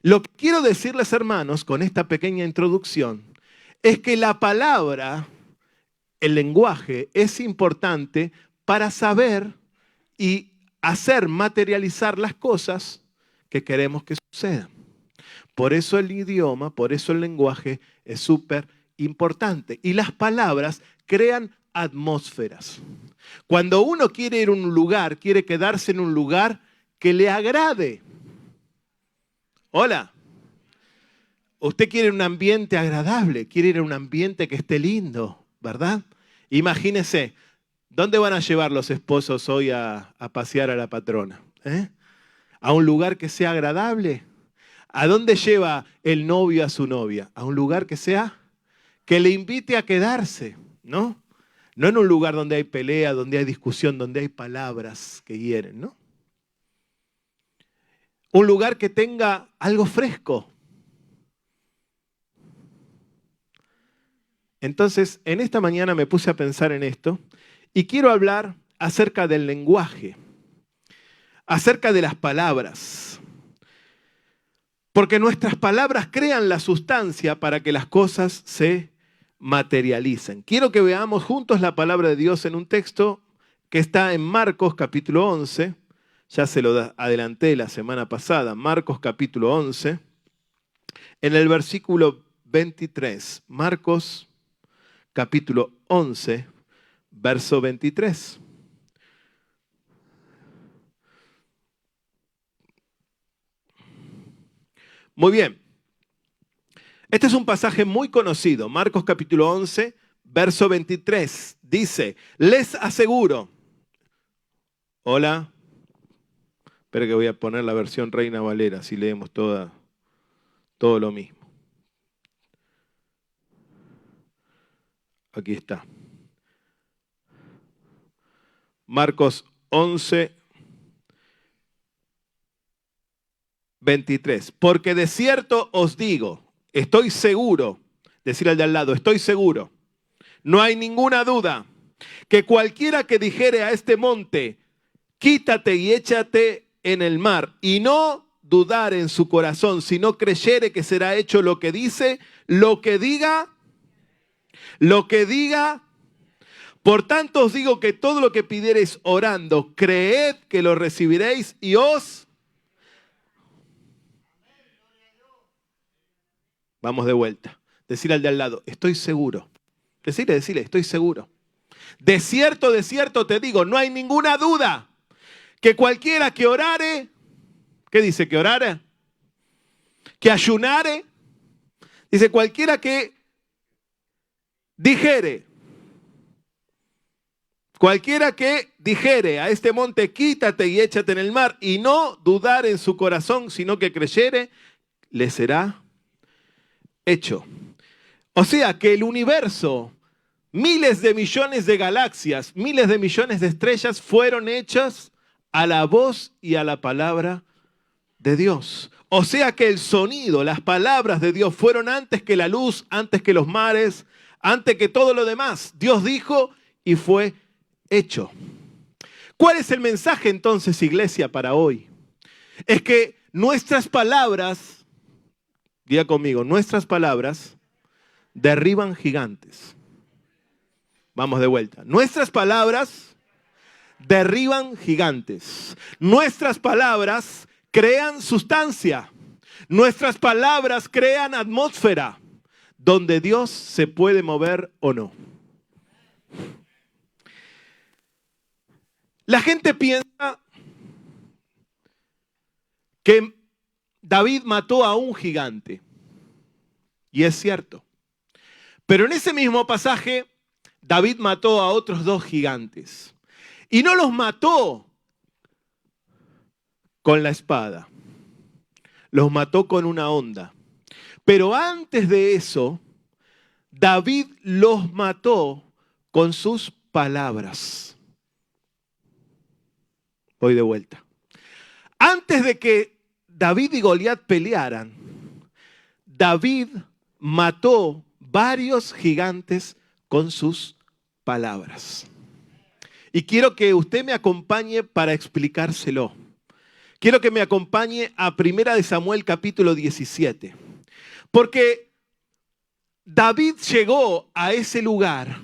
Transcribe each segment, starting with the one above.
Lo que quiero decirles, hermanos, con esta pequeña introducción, es que la palabra, el lenguaje, es importante para saber y hacer materializar las cosas que queremos que sucedan. Por eso el idioma, por eso el lenguaje es súper importante. Y las palabras crean atmósferas. Cuando uno quiere ir a un lugar, quiere quedarse en un lugar que le agrade. Hola. Usted quiere un ambiente agradable, quiere ir a un ambiente que esté lindo, ¿verdad? Imagínese, ¿dónde van a llevar los esposos hoy a pasear a la patrona? ¿A un lugar que sea agradable? ¿A dónde lleva el novio a su novia? A un lugar que le invite a quedarse, ¿no? No en un lugar donde hay pelea, donde hay discusión, donde hay palabras que hieren, ¿no? Un lugar que tenga algo fresco. Entonces, en esta mañana me puse a pensar en esto y quiero hablar acerca del lenguaje, acerca de las palabras. Porque nuestras palabras crean la sustancia para que las cosas se materialicen. Quiero que veamos juntos la palabra de Dios en un texto que está en Marcos capítulo 11. Ya se lo adelanté la semana pasada. Marcos capítulo 11. En el versículo 23. Marcos capítulo 11, verso 23. Muy bien. Este es un pasaje muy conocido. Marcos capítulo 11, verso 23. Dice, les aseguro. Hola. Espera que voy a poner la versión Reina Valera, así leemos todo lo mismo. Aquí está. Marcos 11, 23. Porque de cierto os digo, estoy seguro, decir al de al lado, estoy seguro, no hay ninguna duda, que cualquiera que dijere a este monte, quítate y échate en el mar, y no dudar en su corazón, sino creyere que será hecho lo que dice, lo que diga. Por tanto os digo que todo lo que pidiereis orando, creed que lo recibiréis y os... Vamos de vuelta. Decir al de al lado, estoy seguro. Decirle, estoy seguro. De cierto te digo, no hay ninguna duda que cualquiera que orare, ¿qué dice? Que orare, que ayunare, dice cualquiera que dijere, a este monte, quítate y échate en el mar, y no dudar en su corazón, sino que creyere, le será hecho. O sea que el universo, miles de millones de galaxias, miles de millones de estrellas fueron hechas a la voz y a la palabra de Dios. O sea que el sonido, las palabras de Dios fueron antes que la luz, antes que los mares, antes que todo lo demás. Dios dijo y fue hecho. ¿Cuál es el mensaje entonces, iglesia, para hoy? Es que nuestras palabras, diga conmigo, nuestras palabras derriban gigantes. Vamos de vuelta. Nuestras palabras derriban gigantes. Nuestras palabras crean sustancia. Nuestras palabras crean atmósfera donde Dios se puede mover o no. La gente piensa que David mató a un gigante. Y es cierto. Pero en ese mismo pasaje, David mató a otros 2 gigantes. Y no los mató con la espada. Los mató con una honda. Pero antes de eso, David los mató con sus palabras. Voy de vuelta. Antes de que David y Goliat pelearan, David mató varios gigantes con sus palabras. Y quiero que usted me acompañe para explicárselo. Quiero que me acompañe a 1 Samuel capítulo 17. Porque David llegó a ese lugar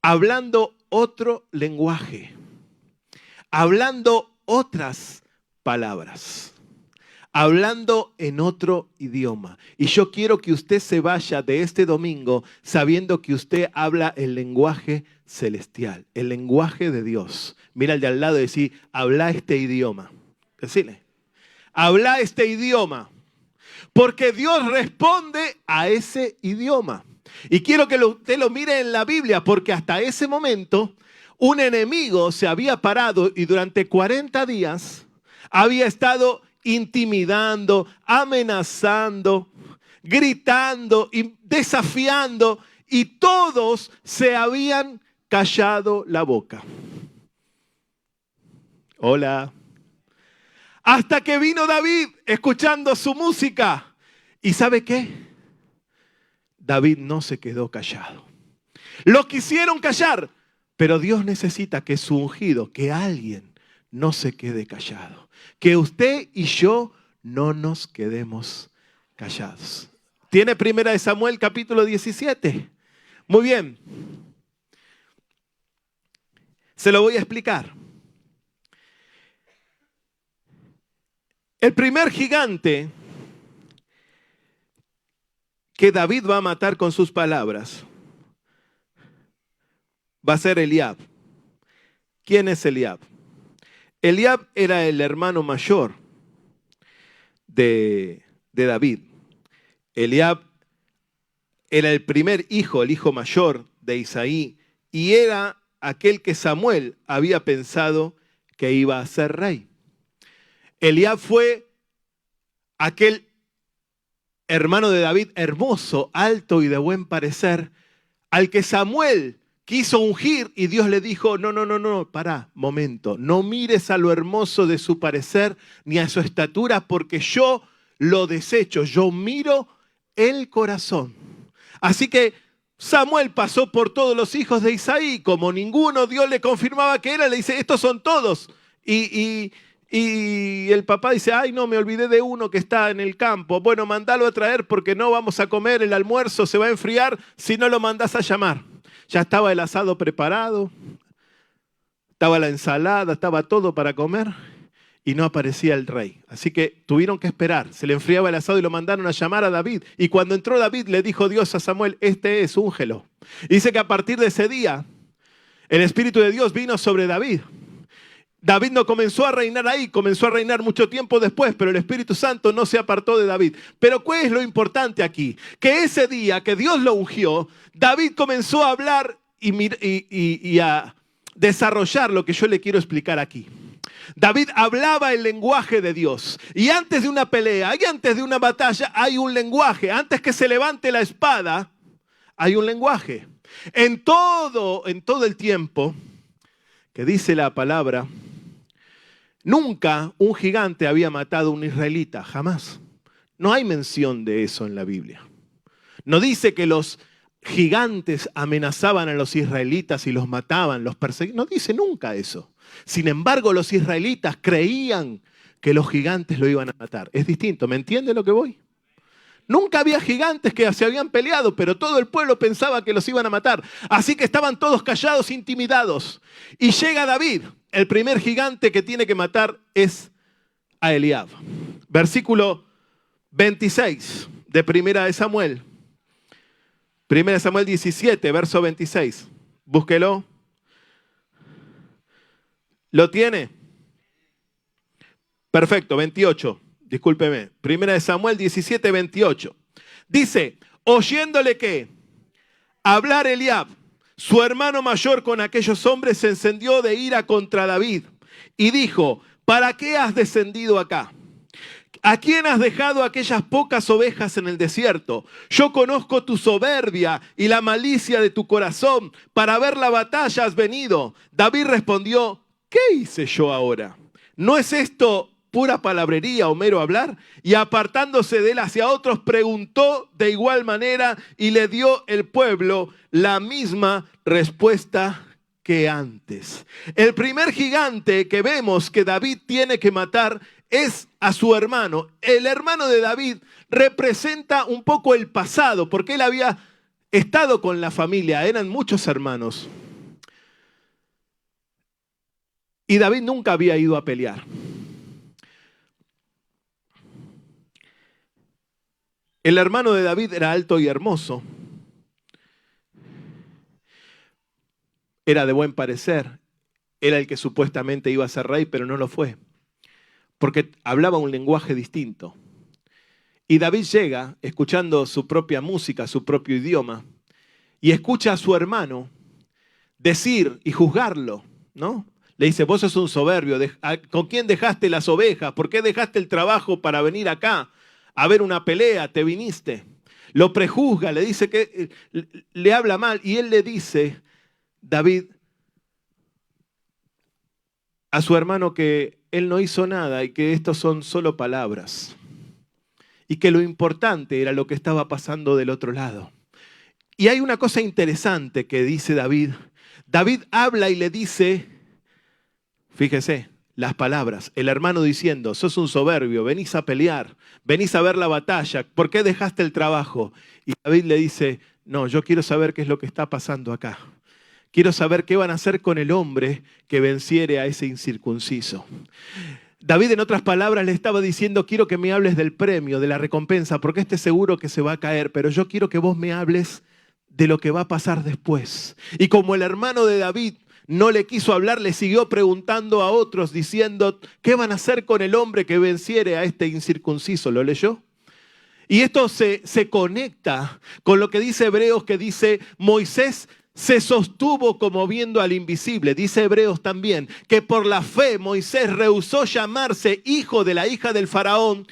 hablando otro lenguaje, hablando otras palabras, hablando en otro idioma. Y yo quiero que usted se vaya de este domingo sabiendo que usted habla el lenguaje celestial, el lenguaje de Dios. Mira al de al lado y decir, habla este idioma. Decile, habla este idioma. Porque Dios responde a ese idioma. Y quiero que usted lo mire en la Biblia, porque hasta ese momento un enemigo se había parado y durante 40 días había estado intimidando, amenazando, gritando y desafiando, y todos se habían callado la boca. Hola. Hasta que vino David escuchando su música. ¿Y sabe qué? David no se quedó callado. Lo quisieron callar, pero Dios necesita que su ungido, que alguien no se quede callado. Que usted y yo no nos quedemos callados. ¿Tiene 1 Samuel capítulo 17? Muy bien. Se lo voy a explicar. El primer gigante que David va a matar con sus palabras va a ser Eliab. ¿Quién es Eliab? Eliab era el hermano mayor de David. Eliab era el primer hijo, el hijo mayor de Isaí, y era aquel que Samuel había pensado que iba a ser rey. Eliab fue aquel hermano de David, hermoso, alto y de buen parecer, al que Samuel quiso ungir y Dios le dijo, no, pará, momento, no mires a lo hermoso de su parecer ni a su estatura, porque yo lo desecho, yo miro el corazón. Así que Samuel pasó por todos los hijos de Isaí, como ninguno Dios le confirmaba que era, le dice, estos son todos. Y el papá dice, ay no, me olvidé de uno que está en el campo. Bueno, mandalo a traer porque no vamos a comer, el almuerzo se va a enfriar si no lo mandás a llamar. Ya estaba el asado preparado, estaba la ensalada, estaba todo para comer y no aparecía el rey. Así que tuvieron que esperar, se le enfriaba el asado y lo mandaron a llamar a David. Y cuando entró David le dijo Dios a Samuel, este es, úngelo. Y dice que a partir de ese día el Espíritu de Dios vino sobre David. David no comenzó a reinar ahí, comenzó a reinar mucho tiempo después, pero el Espíritu Santo no se apartó de David. Pero ¿cuál es lo importante aquí? Que ese día que Dios lo ungió, David comenzó a hablar y a desarrollar lo que yo le quiero explicar aquí. David hablaba el lenguaje de Dios. Y antes de una pelea y antes de una batalla hay un lenguaje. Antes que se levante la espada, hay un lenguaje. En todo el tiempo que dice la palabra, nunca un gigante había matado a un israelita, jamás. No hay mención de eso en la Biblia. No dice que los gigantes amenazaban a los israelitas y los mataban, los perseguían. No dice nunca eso. Sin embargo, los israelitas creían que los gigantes lo iban a matar. Es distinto, ¿me entiende lo que voy? Nunca había gigantes que se habían peleado, pero todo el pueblo pensaba que los iban a matar. Así que estaban todos callados, intimidados. Y llega David. El primer gigante que tiene que matar es a Eliab. Versículo 26 de 1 Samuel. 1 Samuel 17, verso 26. Búsquelo. ¿Lo tiene? Perfecto, 28. Discúlpeme. 1 Samuel 17, 28. Dice, oyéndole que hablar Eliab, su hermano mayor, con aquellos hombres, se encendió de ira contra David y dijo, ¿para qué has descendido acá? ¿A quién has dejado aquellas pocas ovejas en el desierto? Yo conozco tu soberbia y la malicia de tu corazón. Para ver la batalla has venido. David respondió, ¿qué hice yo ahora? ¿No es esto pura palabrería o mero hablar? Y apartándose de él hacia otros, preguntó de igual manera y le dio el pueblo la misma respuesta que antes. El primer gigante que vemos que David tiene que matar es a su hermano. El hermano de David representa un poco el pasado, porque él había estado con la familia, eran muchos hermanos. Y David nunca había ido a pelear. El hermano de David era alto y hermoso. Era de buen parecer. Era el que supuestamente iba a ser rey, pero no lo fue. Porque hablaba un lenguaje distinto. Y David llega escuchando su propia música, su propio idioma, y escucha a su hermano decir y juzgarlo, ¿no? Le dice, vos sos un soberbio, ¿con quién dejaste las ovejas? ¿Por qué dejaste el trabajo para venir acá a ver una pelea? Te viniste. Lo prejuzga, le dice que le habla mal, y él le dice, David, a su hermano que él no hizo nada y que estos son solo palabras. Y que lo importante era lo que estaba pasando del otro lado. Y hay una cosa interesante que dice David. David habla y le dice, fíjese, las palabras. El hermano diciendo, sos un soberbio, venís a pelear, venís a ver la batalla, ¿por qué dejaste el trabajo? Y David le dice, no, yo quiero saber qué es lo que está pasando acá. Quiero saber qué van a hacer con el hombre que venciere a ese incircunciso. David, en otras palabras, le estaba diciendo, quiero que me hables del premio, de la recompensa, porque seguro que se va a caer, pero yo quiero que vos me hables de lo que va a pasar después. Y como el hermano de David no le quiso hablar, le siguió preguntando a otros, diciendo, ¿qué van a hacer con el hombre que venciere a este incircunciso? ¿Lo leyó? Y esto se conecta con lo que dice Hebreos, que dice, Moisés se sostuvo como viendo al invisible. Dice Hebreos también que por la fe Moisés rehusó llamarse hijo de la hija del faraón,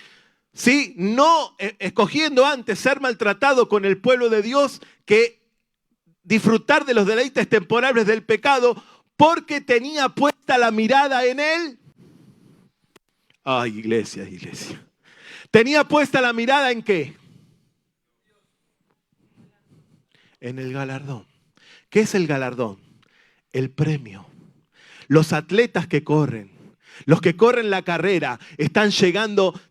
¿sí? No escogiendo antes ser maltratado con el pueblo de Dios que disfrutar de los deleites temporales del pecado, porque tenía puesta la mirada en él. Ay, iglesia. Tenía puesta la mirada ¿en qué? En el galardón. ¿Qué es el galardón? El premio. Los atletas que corren, los que corren la carrera, están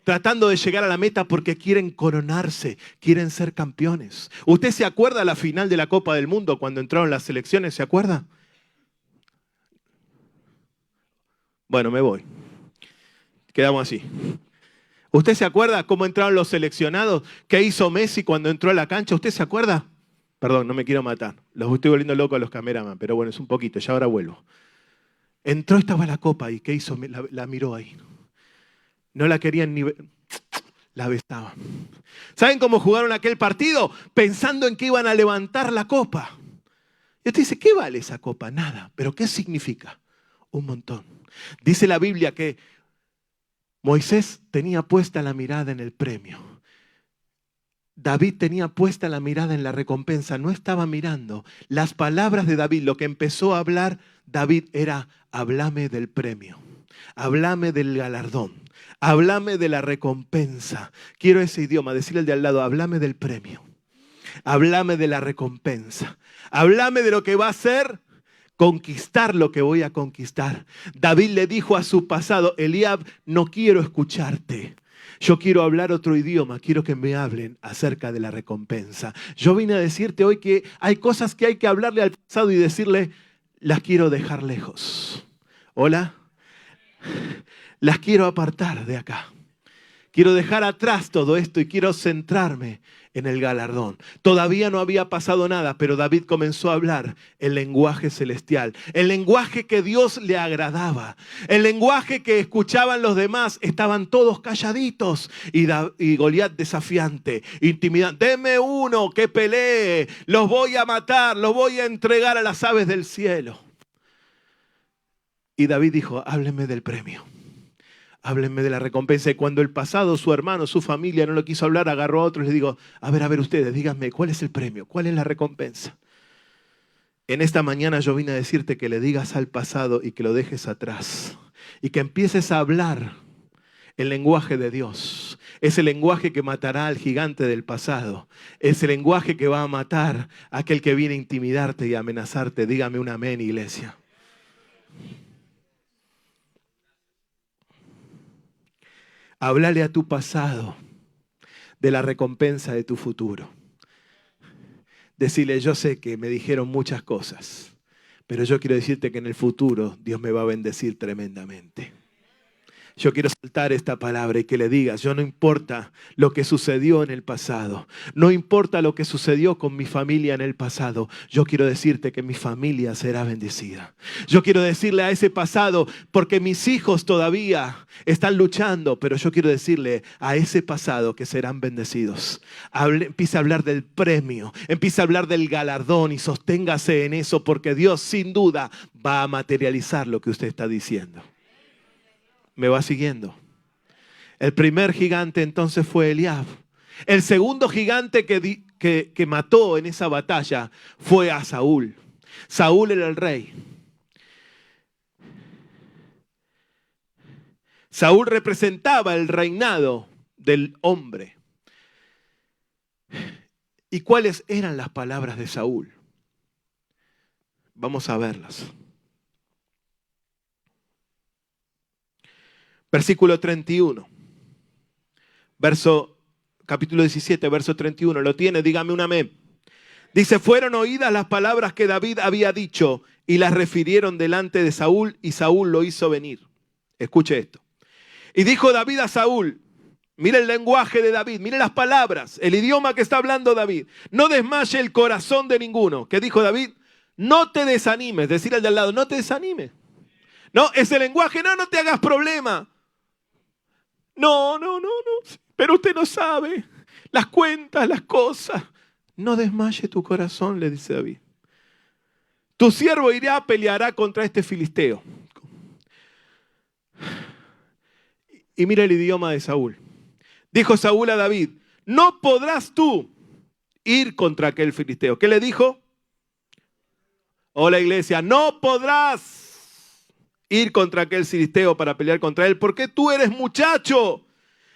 tratando de llegar a la meta porque quieren coronarse, quieren ser campeones. ¿Usted se acuerda de la final de la Copa del Mundo cuando entraron las selecciones? ¿Se acuerda? Bueno, me voy. Quedamos así. ¿Usted se acuerda cómo entraron los seleccionados? ¿Qué hizo Messi cuando entró a la cancha? ¿Usted se acuerda? Perdón, no me quiero matar. Los estoy volviendo loco a los cameraman, pero bueno, es un poquito, ya ahora vuelvo. Entró, estaba la copa y ¿qué hizo? La miró ahí. No la querían ni ver. La besaban. ¿Saben cómo jugaron aquel partido? Pensando en que iban a levantar la copa. Y usted dice, ¿qué vale esa copa? Nada. ¿Pero qué significa? Un montón. Dice la Biblia que Moisés tenía puesta la mirada en el premio. David tenía puesta la mirada en la recompensa, no estaba mirando. Las palabras de David, lo que empezó a hablar David era, háblame del premio, háblame del galardón, háblame de la recompensa. Quiero ese idioma, decirle al de al lado, háblame del premio, háblame de la recompensa, háblame de lo que va a ser conquistar lo que voy a conquistar. David le dijo a su pasado, Eliab, no quiero escucharte. Yo quiero hablar otro idioma, quiero que me hablen acerca de la recompensa. Yo vine a decirte hoy que hay cosas que hay que hablarle al pasado y decirle, las quiero dejar lejos. ¿Hola? Las quiero apartar de acá. Quiero dejar atrás todo esto y quiero centrarme en el galardón. Todavía no había pasado nada, pero David comenzó a hablar el lenguaje celestial, el lenguaje que Dios le agradaba, el lenguaje que escuchaban los demás. Estaban todos calladitos y Goliat desafiante, intimidante. Deme uno que pelee, los voy a matar, los voy a entregar a las aves del cielo. Y David dijo, háblenme del premio. Háblenme de la recompensa. Y cuando el pasado, su hermano, su familia no lo quiso hablar, agarró a otros y les digo, a ver ustedes, díganme, ¿cuál es el premio? ¿Cuál es la recompensa? En esta mañana yo vine a decirte que le digas al pasado y que lo dejes atrás. Y que empieces a hablar el lenguaje de Dios. Ese lenguaje que matará al gigante del pasado. Ese lenguaje que va a matar a aquel que viene a intimidarte y a amenazarte. Dígame un amén, iglesia. Háblale a tu pasado de la recompensa de tu futuro. Decirle, yo sé que me dijeron muchas cosas, pero yo quiero decirte que en el futuro Dios me va a bendecir tremendamente. Yo quiero soltar esta palabra y que le digas, yo no importa lo que sucedió en el pasado, no importa lo que sucedió con mi familia en el pasado, yo quiero decirte que mi familia será bendecida. Yo quiero decirle a ese pasado, porque mis hijos todavía están luchando, pero yo quiero decirle a ese pasado que serán bendecidos. Empieza a hablar del premio, empieza a hablar del galardón y sosténgase en eso, porque Dios sin duda va a materializar lo que usted está diciendo. ¿Me va siguiendo? El primer gigante entonces fue Eliab. El segundo gigante que mató en esa batalla fue a Saúl. Saúl era el rey. Saúl representaba el reinado del hombre. ¿Y cuáles eran las palabras de Saúl? Vamos a verlas. Versículo 31. Capítulo 17, verso 31. ¿Lo tiene? Dígame un amén. Dice, fueron oídas las palabras que David había dicho y las refirieron delante de Saúl y Saúl lo hizo venir. Escuche esto. Y dijo David a Saúl, mire el lenguaje de David, mire las palabras, el idioma que está hablando David. No desmaye el corazón de ninguno. ¿Qué dijo David? No te desanimes. Decir al de al lado, no te desanimes. No, ese lenguaje, no te hagas problema. No, pero usted no sabe las cuentas, las cosas. No desmaye tu corazón, le dice David. Tu siervo irá, peleará contra este filisteo. Y mira el idioma de Saúl. Dijo Saúl a David, no podrás tú ir contra aquel filisteo. ¿Qué le dijo? Hola iglesia, no podrás ir contra aquel filisteo para pelear contra él, porque tú eres muchacho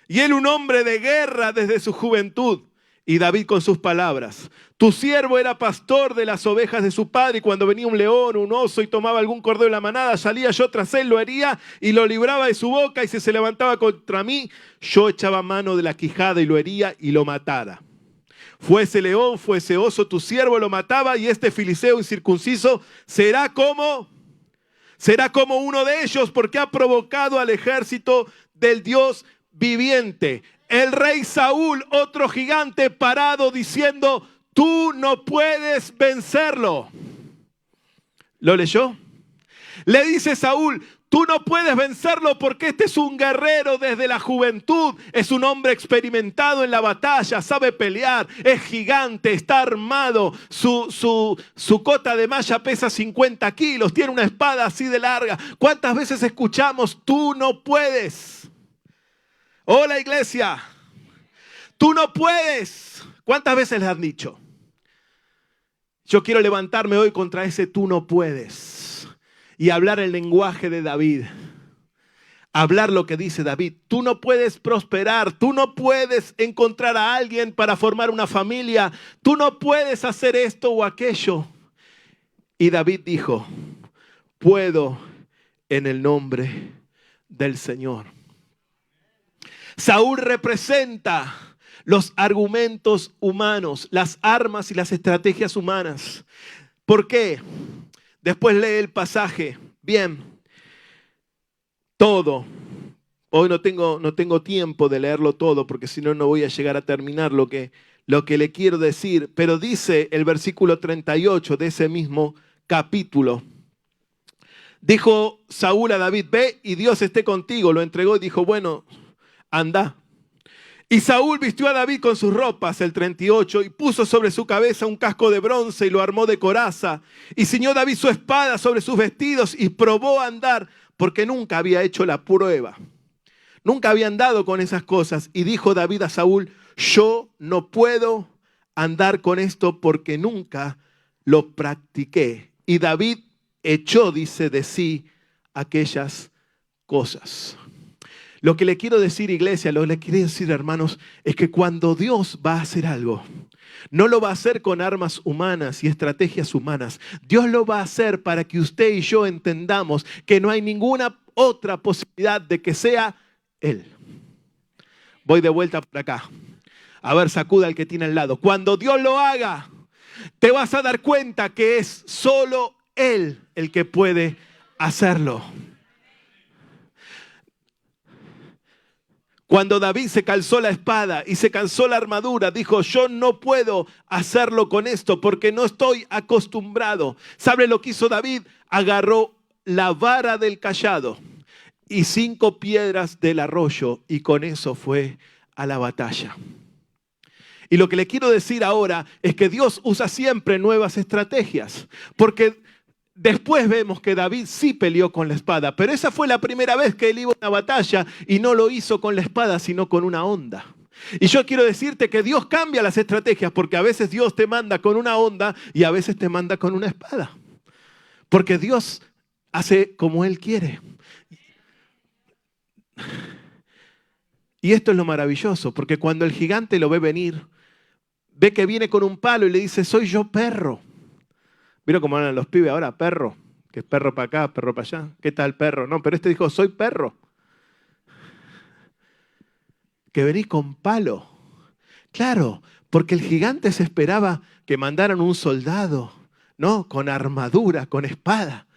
y él un hombre de guerra desde su juventud. Y David con sus palabras, tu siervo era pastor de las ovejas de su padre y cuando venía un león, un oso y tomaba algún cordero de la manada, salía yo tras él, lo hería y lo libraba de su boca y si se levantaba contra mí, yo echaba mano de la quijada y lo hería y lo matara. Fuese león, fuese oso, tu siervo lo mataba y este filisteo incircunciso será como uno de ellos porque ha provocado al ejército del Dios viviente. El rey Saúl, otro gigante parado diciendo, tú no puedes vencerlo. ¿Lo leyó? Le dice Saúl, tú no puedes vencerlo porque este es un guerrero desde la juventud, es un hombre experimentado en la batalla, sabe pelear, es gigante, está armado, su cota de malla pesa 50 kilos, tiene una espada así de larga. ¿Cuántas veces escuchamos, tú no puedes? Hola iglesia, tú no puedes. ¿Cuántas veces les han dicho? Yo quiero levantarme hoy contra ese tú no puedes y hablar el lenguaje de David. Hablar lo que dice David. Tú no puedes prosperar, tú no puedes encontrar a alguien para formar una familia, tú no puedes hacer esto o aquello. Y David dijo, puedo en el nombre del Señor. Saúl representa los argumentos humanos, las armas y las estrategias humanas. ¿Por qué? Después lee el pasaje. Bien, todo. Hoy no tengo tiempo de leerlo todo porque si no, no voy a llegar a terminar lo que le quiero decir. Pero dice el versículo 38 de ese mismo capítulo. Dijo Saúl a David, ve y Dios esté contigo. Lo entregó y dijo, bueno, anda. Y Saúl vistió a David con sus ropas, el 38, y puso sobre su cabeza un casco de bronce y lo armó de coraza. Y ciñó David su espada sobre sus vestidos y probó a andar porque nunca había hecho la prueba. Nunca había andado con esas cosas. Y dijo David a Saúl, yo no puedo andar con esto porque nunca lo practiqué. Y David echó, dice, de sí aquellas cosas. Lo que le quiero decir, iglesia, lo que le quiero decir, hermanos, es que cuando Dios va a hacer algo, no lo va a hacer con armas humanas y estrategias humanas. Dios lo va a hacer para que usted y yo entendamos que no hay ninguna otra posibilidad de que sea Él. Voy de vuelta por acá. A ver, sacuda al que tiene al lado. Cuando Dios lo haga, te vas a dar cuenta que es solo Él el que puede hacerlo. Cuando David se calzó la espada y se calzó la armadura, dijo, yo no puedo hacerlo con esto porque no estoy acostumbrado. ¿Sabe lo que hizo David? Agarró la vara del cayado y 5 piedras del arroyo y con eso fue a la batalla. Y lo que le quiero decir ahora es que Dios usa siempre nuevas estrategias, porque después vemos que David sí peleó con la espada, pero esa fue la primera vez que él iba a una batalla y no lo hizo con la espada, sino con una honda. Y yo quiero decirte que Dios cambia las estrategias, porque a veces Dios te manda con una honda y a veces te manda con una espada. Porque Dios hace como Él quiere. Y esto es lo maravilloso, porque cuando el gigante lo ve venir, ve que viene con un palo y le dice, soy yo perro. ¿Vieron cómo hablan los pibes ahora? Perro. Que es perro para acá, perro para allá. ¿Qué tal perro? No, pero este dijo, soy perro. Que venís con palo. Claro, porque el gigante se esperaba que mandaran un soldado, ¿no? Con armadura, con espada.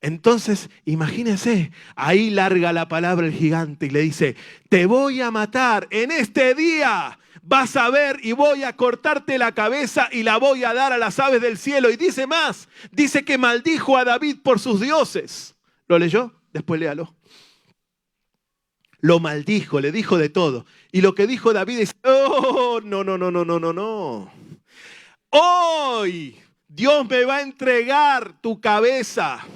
Entonces, imagínense, ahí larga la palabra el gigante y le dice, te voy a matar en este día. Vas a ver y voy a cortarte la cabeza y la voy a dar a las aves del cielo. Y dice más, dice que maldijo a David por sus dioses. ¿Lo leyó? Después léalo. Lo maldijo, le dijo de todo. Y lo que dijo David es, oh, no. Hoy Dios me va a entregar tu cabeza.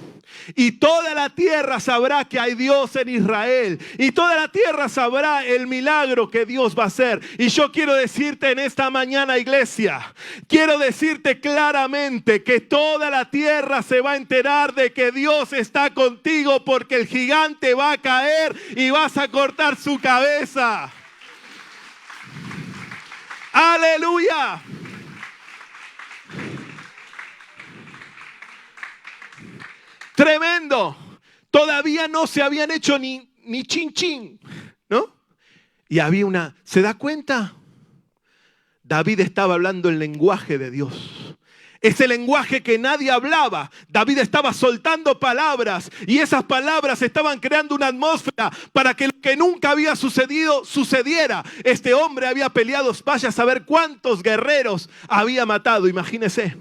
Y toda la tierra sabrá que hay Dios en Israel. Y toda la tierra sabrá el milagro que Dios va a hacer. Y yo quiero decirte en esta mañana, iglesia, quiero decirte claramente que toda la tierra se va a enterar de que Dios está contigo, porque el gigante va a caer y vas a cortar su cabeza. ¡Aleluya! Tremendo. Todavía no se habían hecho ni chin chin, ¿no? Y había una, ¿se da cuenta? David estaba hablando el lenguaje de Dios. Ese lenguaje que nadie hablaba. David estaba soltando palabras y esas palabras estaban creando una atmósfera para que lo que nunca había sucedido, sucediera. Este hombre había peleado, vaya a saber cuántos guerreros había matado, imagínese.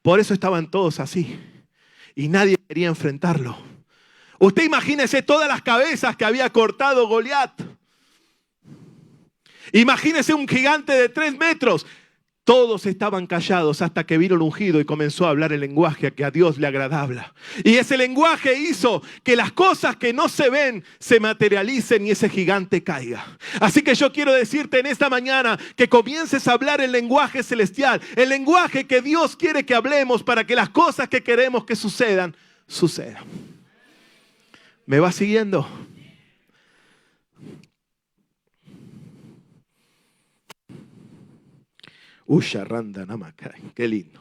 Por eso estaban todos así. Y nadie quería enfrentarlo. Usted imagínese todas las cabezas que había cortado Goliat. Imagínese un gigante de 3 metros. Todos estaban callados hasta que vino el ungido y comenzó a hablar el lenguaje que a Dios le agradaba. Y ese lenguaje hizo que las cosas que no se ven se materialicen y ese gigante caiga. Así que yo quiero decirte en esta mañana que comiences a hablar el lenguaje celestial, el lenguaje que Dios quiere que hablemos para que las cosas que queremos que sucedan, sucedan. ¿Me va siguiendo? Randa Namakai, qué lindo.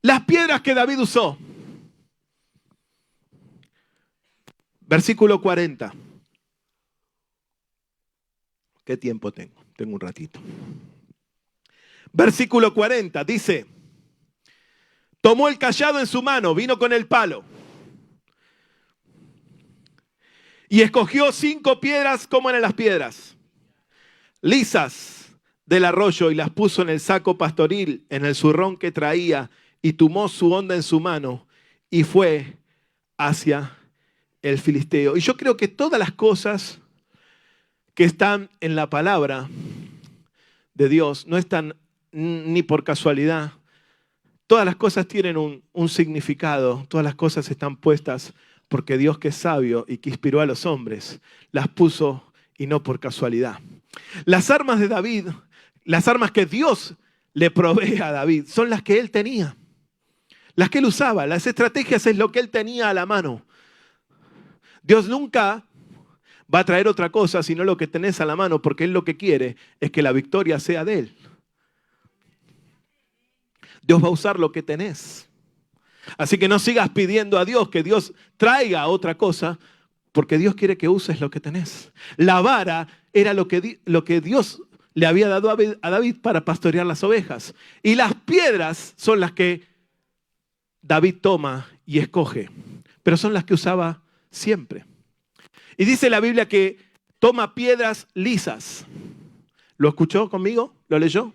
Las piedras que David usó. Versículo 40. ¿Qué tiempo tengo? Tengo un ratito. Versículo 40 dice, tomó el cayado en su mano, vino con el palo y escogió 5 piedras. ¿Cómo eran las piedras? Lisas del arroyo, y las puso en el saco pastoril, en el zurrón que traía, y tomó su honda en su mano y fue hacia el filisteo. Y yo creo que todas las cosas que están en la palabra de Dios no están ni por casualidad. Todas las cosas tienen un significado, todas las cosas están puestas porque Dios, que es sabio y que inspiró a los hombres, las puso y no por casualidad. Las armas de David, las armas que Dios le provee a David, son las que él tenía, las que él usaba. Las estrategias es lo que él tenía a la mano. Dios nunca va a traer otra cosa sino lo que tenés a la mano, porque Él lo que quiere es que la victoria sea de Él. Dios va a usar lo que tenés. Así que no sigas pidiendo a Dios que Dios traiga otra cosa, porque Dios quiere que uses lo que tenés. La vara era lo que Dios le había dado a David para pastorear las ovejas. Y las piedras son las que David toma y escoge, pero son las que usaba siempre. Y dice la Biblia que toma piedras lisas. ¿Lo escuchó conmigo? ¿Lo leyó?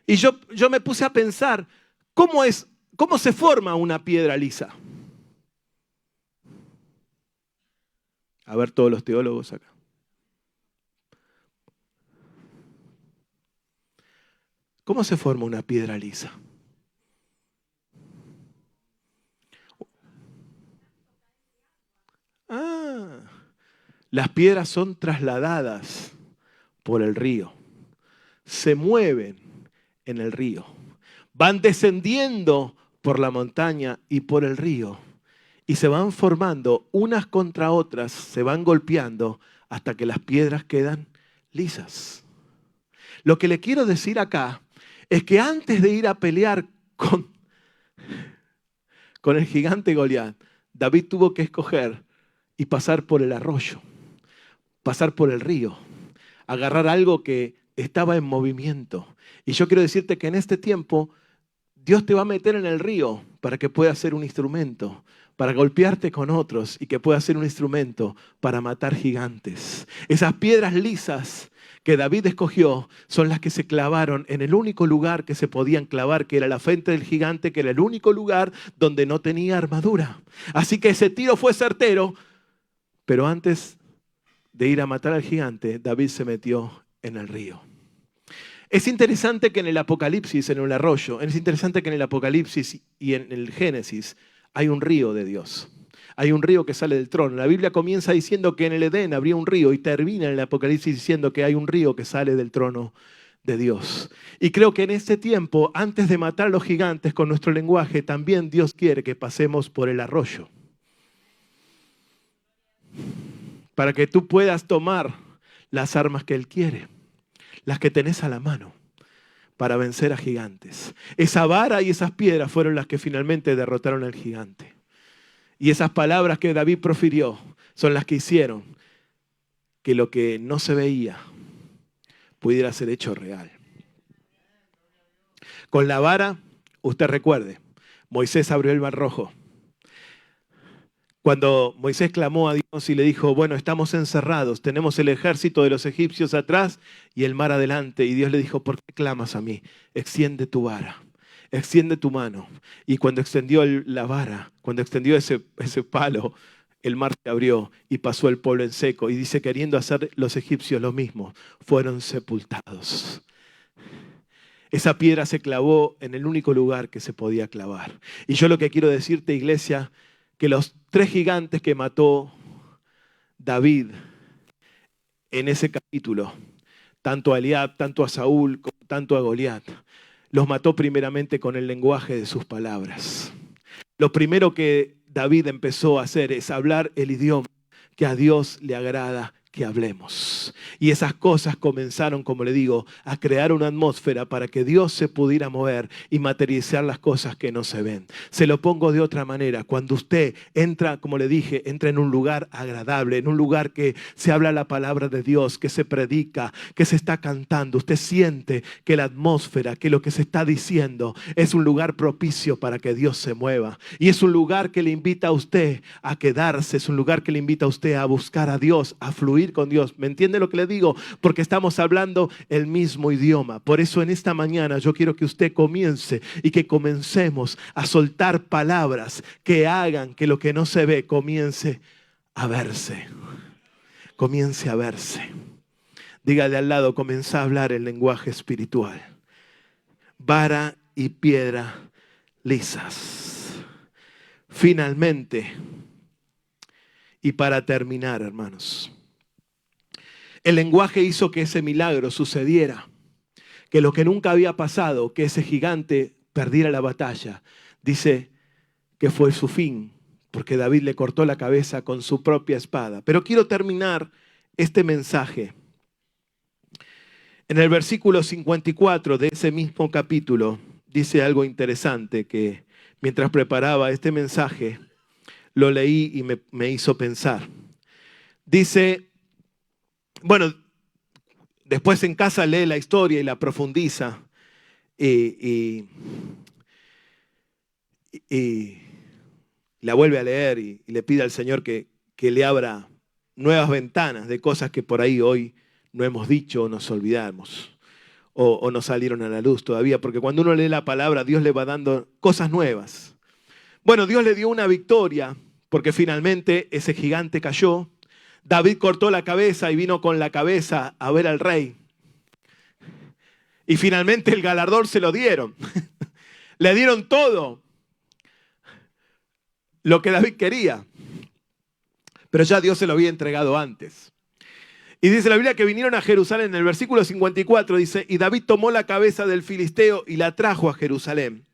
Y yo me puse a pensar, ¿cómo se forma una piedra lisa? A ver todos los teólogos acá. ¿Cómo se forma una piedra lisa? Las piedras son trasladadas por el río. Se mueven en el río. Van descendiendo por la montaña y por el río. Y se van formando unas contra otras, se van golpeando hasta que las piedras quedan lisas. Lo que le quiero decir acá es que antes de ir a pelear con el gigante Goliat, David tuvo que escoger y pasar por el arroyo, pasar por el río, agarrar algo que estaba en movimiento. Y yo quiero decirte que en este tiempo Dios te va a meter en el río para que puedas ser un instrumento, para golpearte con otros y que puedas ser un instrumento para matar gigantes. Esas piedras lisas que David escogió son las que se clavaron en el único lugar que se podían clavar, que era la frente del gigante, que era el único lugar donde no tenía armadura. Así que ese tiro fue certero, pero antes de ir a matar al gigante, David se metió en el río. Es interesante que en el Apocalipsis, en el arroyo, es interesante que en el Apocalipsis y en el Génesis hay un río de Dios. Hay un río que sale del trono. La Biblia comienza diciendo que en el Edén habría un río y termina en el Apocalipsis diciendo que hay un río que sale del trono de Dios. Y creo que en este tiempo, antes de matar a los gigantes con nuestro lenguaje, también Dios quiere que pasemos por el arroyo. Para que tú puedas tomar las armas que Él quiere, las que tenés a la mano, para vencer a gigantes. Esa vara y esas piedras fueron las que finalmente derrotaron al gigante. Y esas palabras que David profirió son las que hicieron que lo que no se veía pudiera ser hecho real. Con la vara, usted recuerde, Moisés abrió el Mar Rojo. Cuando Moisés clamó a Dios y le dijo, bueno, estamos encerrados, tenemos el ejército de los egipcios atrás y el mar adelante. Y Dios le dijo, ¿por qué clamas a mí? Extiende tu vara, extiende tu mano. Y cuando extendió la vara, cuando extendió ese palo, el mar se abrió y pasó el pueblo en seco. Y dice, queriendo hacer los egipcios lo mismo, fueron sepultados. Esa piedra se clavó en el único lugar que se podía clavar. Y yo lo que quiero decirte, iglesia, que los 3 gigantes que mató David en ese capítulo, tanto a Eliab, tanto a Saúl, tanto a Goliat, los mató primeramente con el lenguaje de sus palabras. Lo primero que David empezó a hacer es hablar el idioma que a Dios le agrada que hablemos. Y esas cosas comenzaron, como le digo, a crear una atmósfera para que Dios se pudiera mover y materializar las cosas que no se ven. Se lo pongo de otra manera. Cuando usted entra, como le dije, entra en un lugar agradable, en un lugar que se habla la palabra de Dios, que se predica, que se está cantando, usted siente que la atmósfera, que lo que se está diciendo es un lugar propicio para que Dios se mueva. Y es un lugar que le invita a usted a quedarse, es un lugar que le invita a usted a buscar a Dios, a fluir con Dios. ¿Me entiende lo que le digo? Porque estamos hablando el mismo idioma. Por eso en esta mañana yo quiero que usted comience y que comencemos a soltar palabras que hagan que lo que no se ve comience a verse. Comience a verse. Dígale al lado, comienza a hablar el lenguaje espiritual. Vara y piedra lisas. Finalmente, y para terminar, hermanos, el lenguaje hizo que ese milagro sucediera, que lo que nunca había pasado, que ese gigante perdiera la batalla, dice que fue su fin porque David le cortó la cabeza con su propia espada. Pero quiero terminar este mensaje. En el versículo 54 de ese mismo capítulo dice algo interesante que mientras preparaba este mensaje lo leí y me hizo pensar. Dice, bueno, después en casa lee la historia y la profundiza y la vuelve a leer y le pide al Señor que le abra nuevas ventanas de cosas que por ahí hoy no hemos dicho o nos olvidamos o no salieron a la luz todavía, porque cuando uno lee la palabra, Dios le va dando cosas nuevas. Bueno, Dios le dio una victoria porque finalmente ese gigante cayó. David cortó la cabeza y vino con la cabeza a ver al rey. Y finalmente el galardón se lo dieron. Le dieron todo lo que David quería. Pero ya Dios se lo había entregado antes. Y dice la Biblia que vinieron a Jerusalén. En el versículo 54 dice, y David tomó la cabeza del filisteo y la trajo a Jerusalén.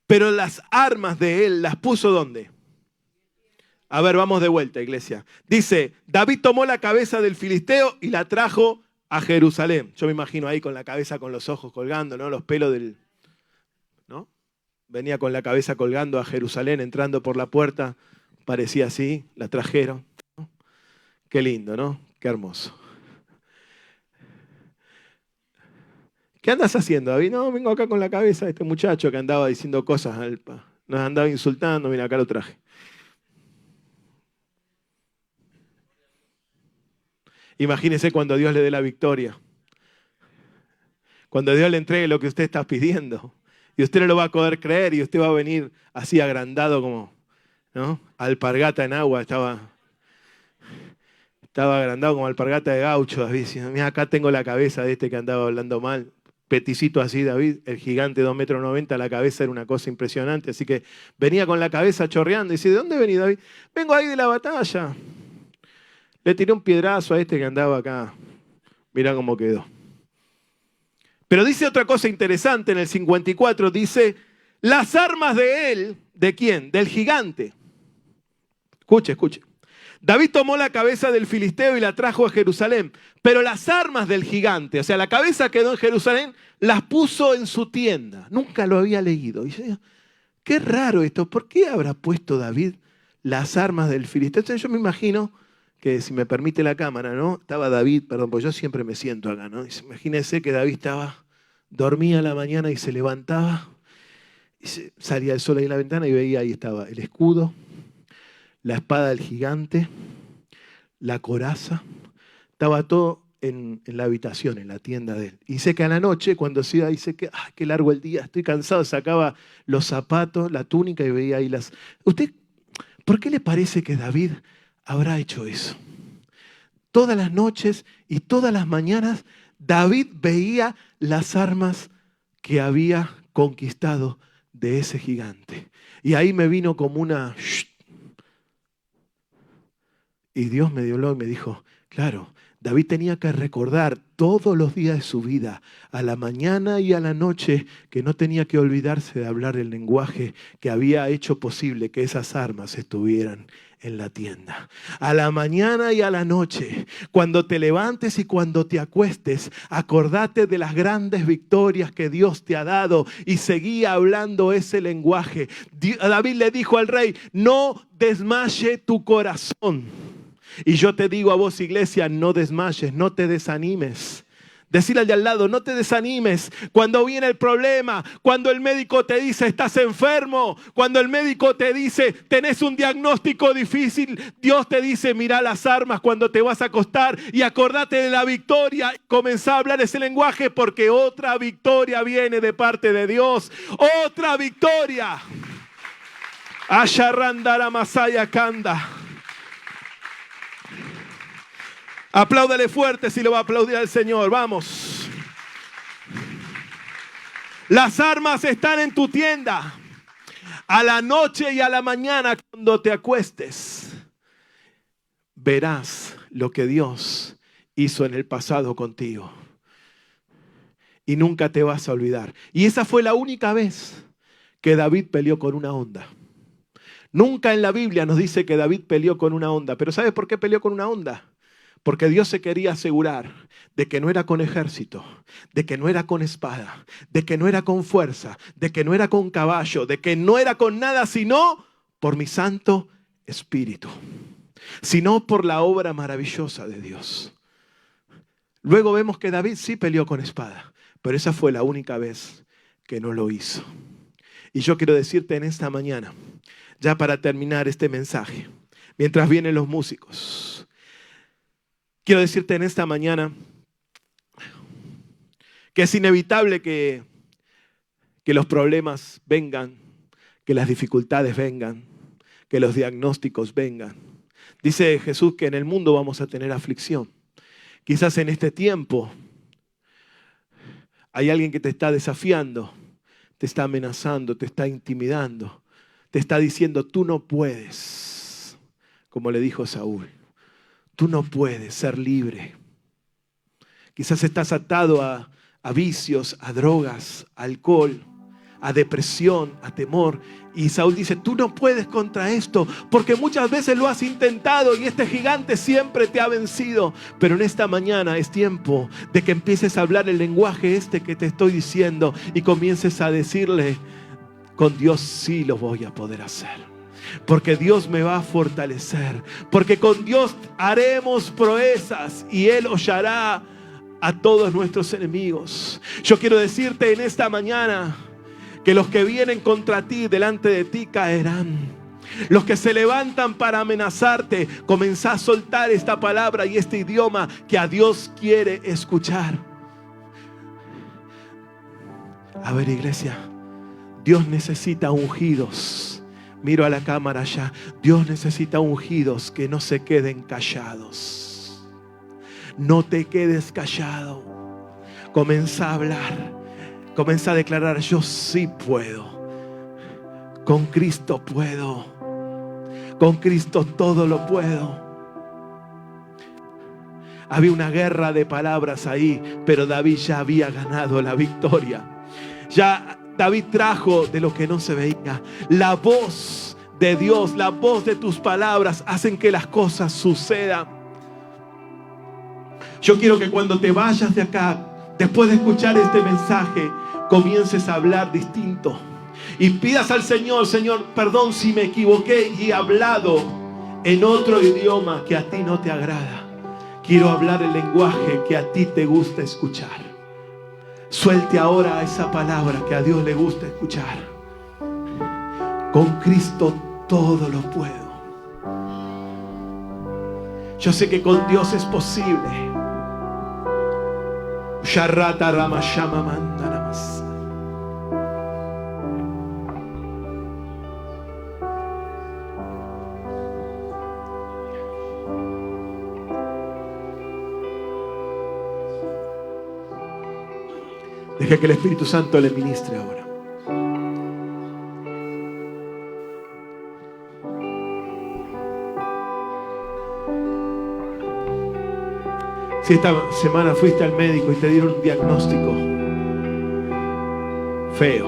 Pero las armas de él las puso ¿dónde? A ver, vamos de vuelta, iglesia. Dice, David tomó la cabeza del filisteo y la trajo a Jerusalén. Yo me imagino ahí con la cabeza, con los ojos colgando, ¿no? Los pelos del... ¿no? Venía con la cabeza colgando a Jerusalén, entrando por la puerta. Parecía así, la trajeron. ¿No? Qué lindo, ¿no? Qué hermoso. ¿Qué andas haciendo, David? No, vengo acá con la cabeza de este muchacho que andaba diciendo cosas. Nos andaba insultando, mira, acá lo traje. Imagínese cuando Dios le dé la victoria. Cuando Dios le entregue lo que usted está pidiendo. Y usted no lo va a poder creer y usted va a venir así agrandado como, ¿no? Alpargata en agua. Estaba agrandado como alpargata de gaucho, David. Diciendo, mira, acá tengo la cabeza de este que andaba hablando mal. Peticito así, David, el gigante 2,90 metros, la cabeza era una cosa impresionante. Así que venía con la cabeza chorreando y dice, ¿de dónde venís, David? Vengo ahí de la batalla. Le tiré un piedrazo a este que andaba acá. Mirá cómo quedó. Pero dice otra cosa interesante en el 54. Dice, las armas de él, ¿de quién? Del gigante. Escuche, escuche. David tomó la cabeza del filisteo y la trajo a Jerusalén. Pero las armas del gigante, o sea, la cabeza quedó en Jerusalén, las puso en su tienda. Nunca lo había leído. Y yo, qué raro esto. ¿Por qué habrá puesto David las armas del filisteo? Entonces yo me imagino que si me permite la cámara, ¿no? Estaba David, perdón, pues yo siempre me siento acá, ¿no? Imagínense que David dormía a la mañana y se levantaba, y salía el sol ahí en la ventana y veía ahí estaba el escudo, la espada del gigante, la coraza, estaba todo en la habitación, en la tienda de él. Y sé que a la noche, cuando se iba, dice que, qué largo el día, estoy cansado, sacaba los zapatos, la túnica y veía ahí las... ¿Usted por qué le parece que David habrá hecho eso? Todas las noches y todas las mañanas David veía las armas que había conquistado de ese gigante. Y ahí me vino como una... Y Dios me dio y me dijo, claro, David tenía que recordar todos los días de su vida, a la mañana y a la noche, que no tenía que olvidarse de hablar el lenguaje que había hecho posible que esas armas estuvieran en la tienda. A la mañana y a la noche, cuando te levantes y cuando te acuestes, acordate de las grandes victorias que Dios te ha dado y seguía hablando ese lenguaje. David le dijo al rey, no desmaye tu corazón. Y yo te digo a vos, iglesia, no desmayes, no te desanimes. Decirle al de al lado, no te desanimes. Cuando viene el problema, cuando el médico te dice estás enfermo, cuando el médico te dice tenés un diagnóstico difícil, Dios te dice mira las armas cuando te vas a acostar y acordate de la victoria. Comenzá a hablar ese lenguaje porque otra victoria viene de parte de Dios. Otra victoria. Asharandara Masaya Kanda. Apláudale fuerte si lo va a aplaudir al Señor. Vamos. Las armas están en tu tienda. A la noche y a la mañana cuando te acuestes, verás lo que Dios hizo en el pasado contigo. Y nunca te vas a olvidar. Y esa fue la única vez que David peleó con una honda. Nunca en la Biblia nos dice que David peleó con una onda. ¿Pero sabes por qué peleó con una onda? Porque Dios se quería asegurar de que no era con ejército, de que no era con espada, de que no era con fuerza, de que no era con caballo, de que no era con nada, sino por mi Santo Espíritu, sino por la obra maravillosa de Dios. Luego vemos que David sí peleó con espada, pero esa fue la única vez que no lo hizo. Y yo quiero decirte en esta mañana, ya para terminar este mensaje, mientras vienen los músicos, quiero decirte en esta mañana que es inevitable que los problemas vengan, que las dificultades vengan, que los diagnósticos vengan. Dice Jesús que en el mundo vamos a tener aflicción. Quizás en este tiempo hay alguien que te está desafiando, te está amenazando, te está intimidando, te está diciendo, tú no puedes, como le dijo Saúl, tú no puedes ser libre. Quizás estás atado a vicios, a drogas, a alcohol, a depresión, a temor. Y Saúl dice, tú no puedes contra esto, porque muchas veces lo has intentado y este gigante siempre te ha vencido. Pero en esta mañana es tiempo de que empieces a hablar el lenguaje que te estoy diciendo y comiences a decirle, con Dios sí lo voy a poder hacer. Porque Dios me va a fortalecer, porque con Dios haremos proezas y Él hollará a todos nuestros enemigos. Yo quiero decirte en esta mañana que los que vienen contra ti, delante de ti caerán. Los que se levantan para amenazarte, comenzá a soltar esta palabra y este idioma que a Dios quiere escuchar. A ver, iglesia, Dios necesita ungidos. Miro a la cámara allá. Dios necesita ungidos que no se queden callados. No te quedes callado. Comienza a hablar. Comienza a declarar, yo sí puedo. Con Cristo puedo. Con Cristo todo lo puedo. Había una guerra de palabras ahí, pero David ya había ganado la victoria. Ya David trajo de lo que no se veía. La voz de Dios, la voz de tus palabras hacen que las cosas sucedan. Yo quiero que cuando te vayas de acá, después de escuchar este mensaje, comiences a hablar distinto. Y pidas al Señor, Señor, perdón si me equivoqué y he hablado en otro idioma que a ti no te agrada. Quiero hablar el lenguaje que a ti te gusta escuchar. Suelte ahora esa palabra que a Dios le gusta escuchar. Con Cristo todo lo puedo. Yo sé que con Dios es posible. Sharrata Ramashama Mandanamas. Deja que el Espíritu Santo le ministre ahora. Si esta semana fuiste al médico y te dieron un diagnóstico feo,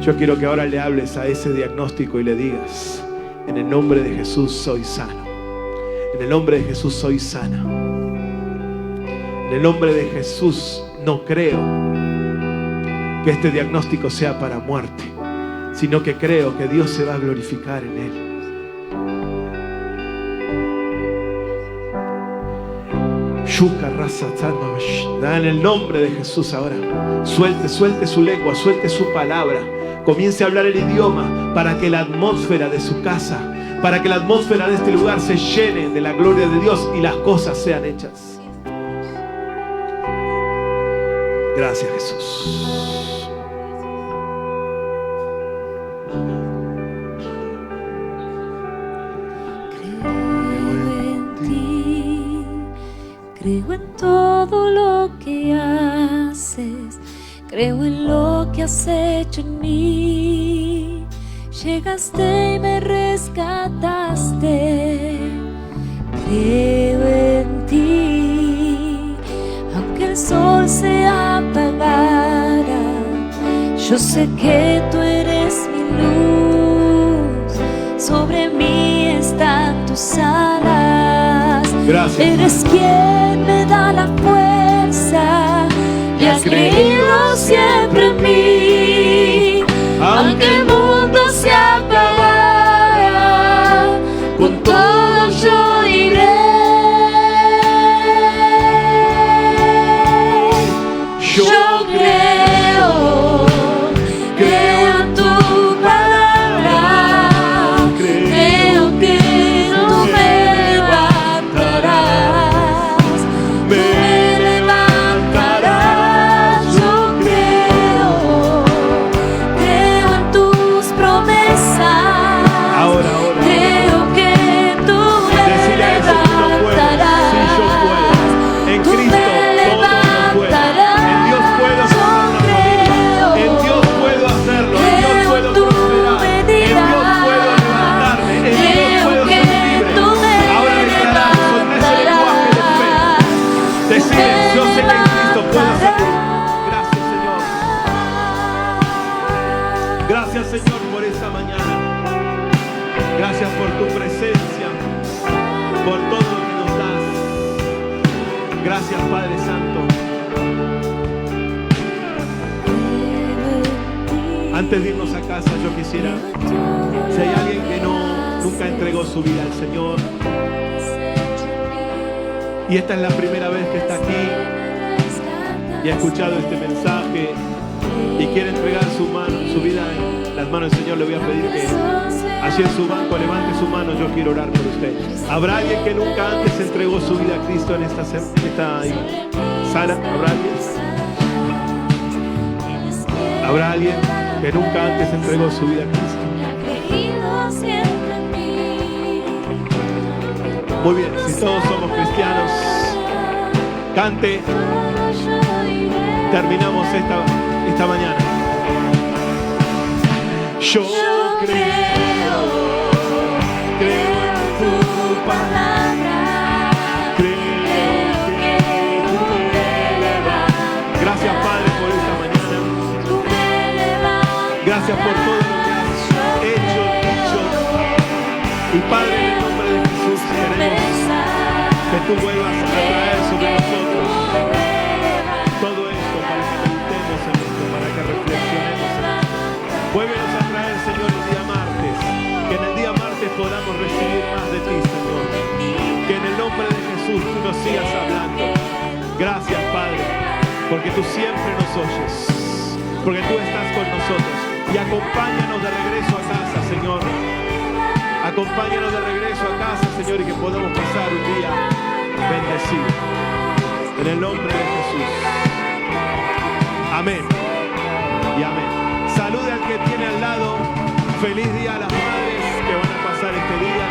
yo quiero que ahora le hables a ese diagnóstico y le digas, en el nombre de Jesús soy sano. En el nombre de Jesús soy sana. En el nombre de Jesús no creo que este diagnóstico sea para muerte, sino que creo que Dios se va a glorificar en él. En el nombre de Jesús ahora, suelte su lengua, suelte su palabra, comience a hablar el idioma para que la atmósfera de su casa, para que la atmósfera de este lugar se llene de la gloria de Dios y las cosas sean hechas. Gracias, Jesús. Creo en todo lo que haces, creo en lo que has hecho en mí. Llegaste y me rescataste. Creo en ti, aunque el sol se apagara, yo sé que tú eres mi luz. sobre mí están tus alas. Gracias. Eres quien me da la fuerza y has creído siempre en mí. Aunque el mundo se acabara, con todo yo iré. Yo creo en tu palabra, creo que tú me levantarás, yo creo en tus promesas, creo que tú me levantarás, En Cristo todo lo puedo. En Dios puedo sanar la familia. En Dios puedo hacerlo. En Dios puedo prosperar. En Dios puedo levantarme. En Dios puedo ser libre. Ahora declaramos con ese lenguaje de fe. Deciden, yo sé que en Cristo puedo hacerlo. Gracias, Señor. Gracias, Señor, por esta mañana. Gracias por tu presencia, por todo lo que nos das. Gracias, Padre Santo. Antes de irnos a casa, yo quisiera, si hay alguien que nunca entregó su vida al Señor, y esta es la primera vez que está aquí y ha escuchado este mensaje y quiere entregar su vida en las manos del Señor, le voy a pedir que allí en su banco levante su mano. Yo quiero orar por usted. ¿Habrá alguien que nunca antes entregó su vida a Cristo en esta sala? ¿Habrá alguien? ¿Habrá alguien que nunca antes entregó su vida a Cristo? Muy bien, si todos somos cristianos, cante. Terminamos esta mañana. Yo creo en tu palabra, creo que tú me levantas. Gracias, Padre, por esta mañana. Gracias por todo lo que has hecho, dicho. Y Padre, en el nombre de Jesús, queremos que tú vuelvas a traer sobre nosotros todo esto para que meditemos en esto, para que reflexionemos en esto. Vuélvenos a traer, Señor, el día martes. Que en el día martes podamos recibir más de ti, Señor. Que en el nombre de Jesús tú nos sigas hablando. Gracias, Padre, porque tú siempre nos oyes, porque tú estás con nosotros. Y acompáñanos de regreso a casa, Señor. Acompáñanos de regreso a casa, Señor, y que podamos pasar un día bendecido. En el nombre de Jesús. Amén. Y amén. Salude al que tiene al lado. Feliz día a las madres que van a pasar este día.